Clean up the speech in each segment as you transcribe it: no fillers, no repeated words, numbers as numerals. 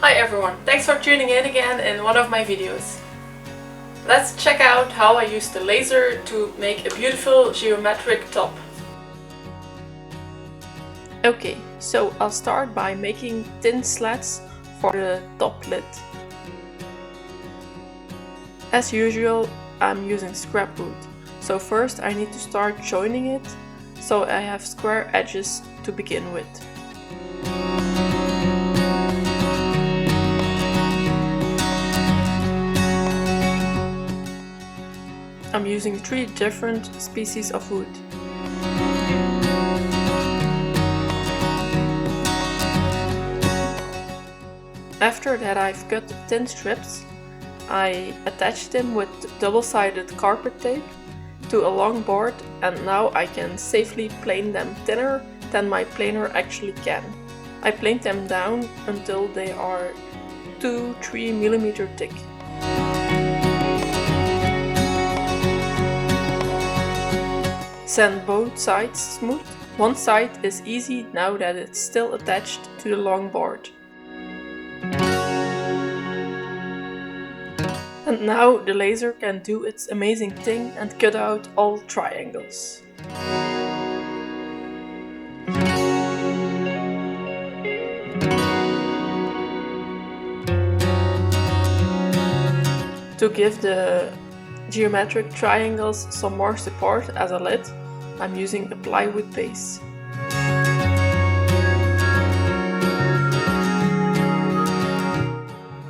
Hi everyone, thanks for tuning in again in one of my videos. Let's check out how I use the laser to make a beautiful geometric top. Okay, so I'll start by making thin slats for the top lid. As usual, I'm using scrap wood. So first I need to start joining it, so I have square edges to begin with. I'm using 3 different species of wood. After that I've cut thin strips, I attached them with double-sided carpet tape to a long board, and now I can safely plane them thinner than my planer actually can. I planed them down until they are 2-3 mm thick. Sand both sides smooth. One side is easy now that it's still attached to the long board. And now the laser can do its amazing thing and cut out all triangles. To give the geometric triangles some more support as a lid, I'm using a plywood base.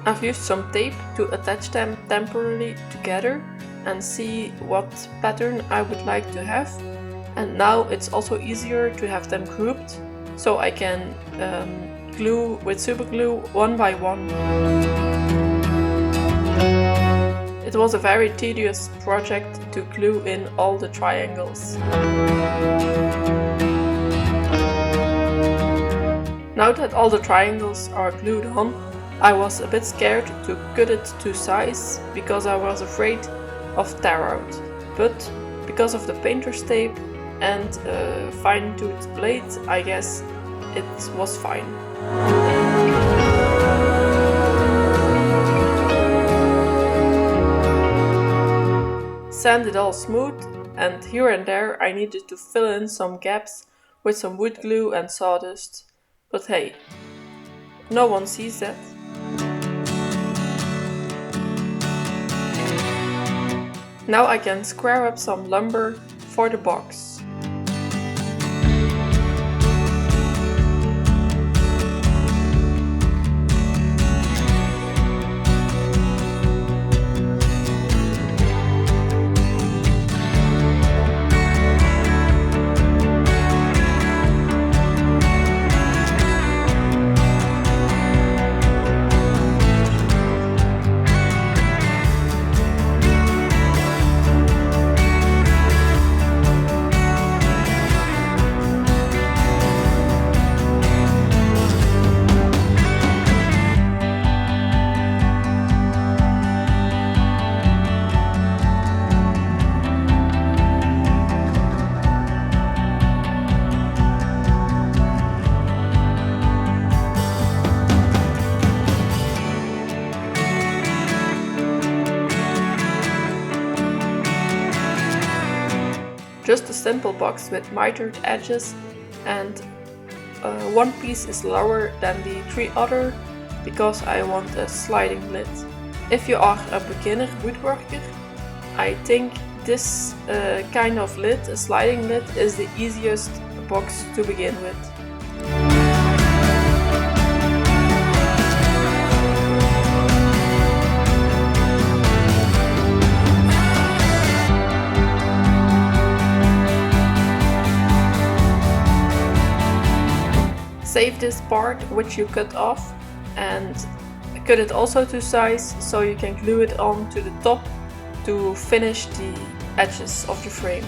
I've used some tape to attach them temporarily together and see what pattern I would like to have. And now it's also easier to have them grouped, so I can glue with super glue one by one. It was a very tedious project to glue in all the triangles. Now that all the triangles are glued on, I was a bit scared to cut it to size because I was afraid of tear out. But because of the painter's tape and a fine-toothed blade, I guess it was fine. Sand it all smooth, and here and there I needed to fill in some gaps with some wood glue and sawdust. But hey, no one sees that. Now I can square up some lumber for the box. Just a simple box with mitered edges, and one piece is lower than the 3 other because I want a sliding lid. If you are a beginner woodworker, I think this kind of lid, a sliding lid, is the easiest box to begin with. Save this part which you cut off and cut it also to size so you can glue it on to the top to finish the edges of the frame.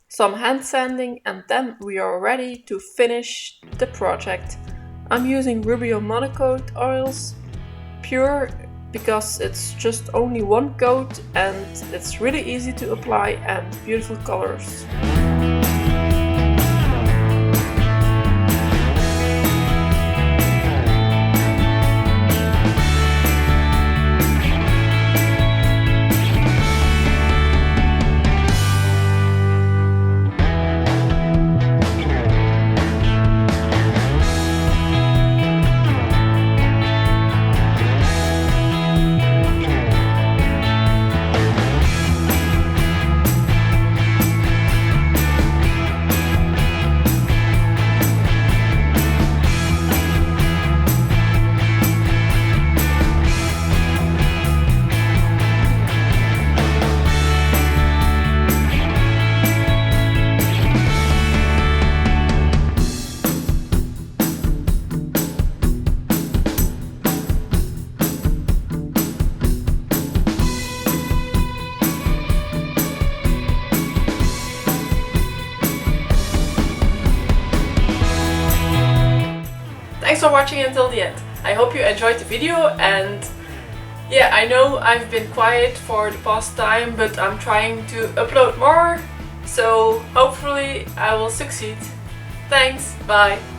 some hand sanding, and then we are ready to finish the project. I'm using Rubio Monocoat oils, pure, because it's just only one coat and it's really easy to apply and beautiful colors. Thanks for watching until the end. I hope you enjoyed the video, and yeah, I know I've been quiet for the past time, but I'm trying to upload more, so hopefully I will succeed. Thanks, bye!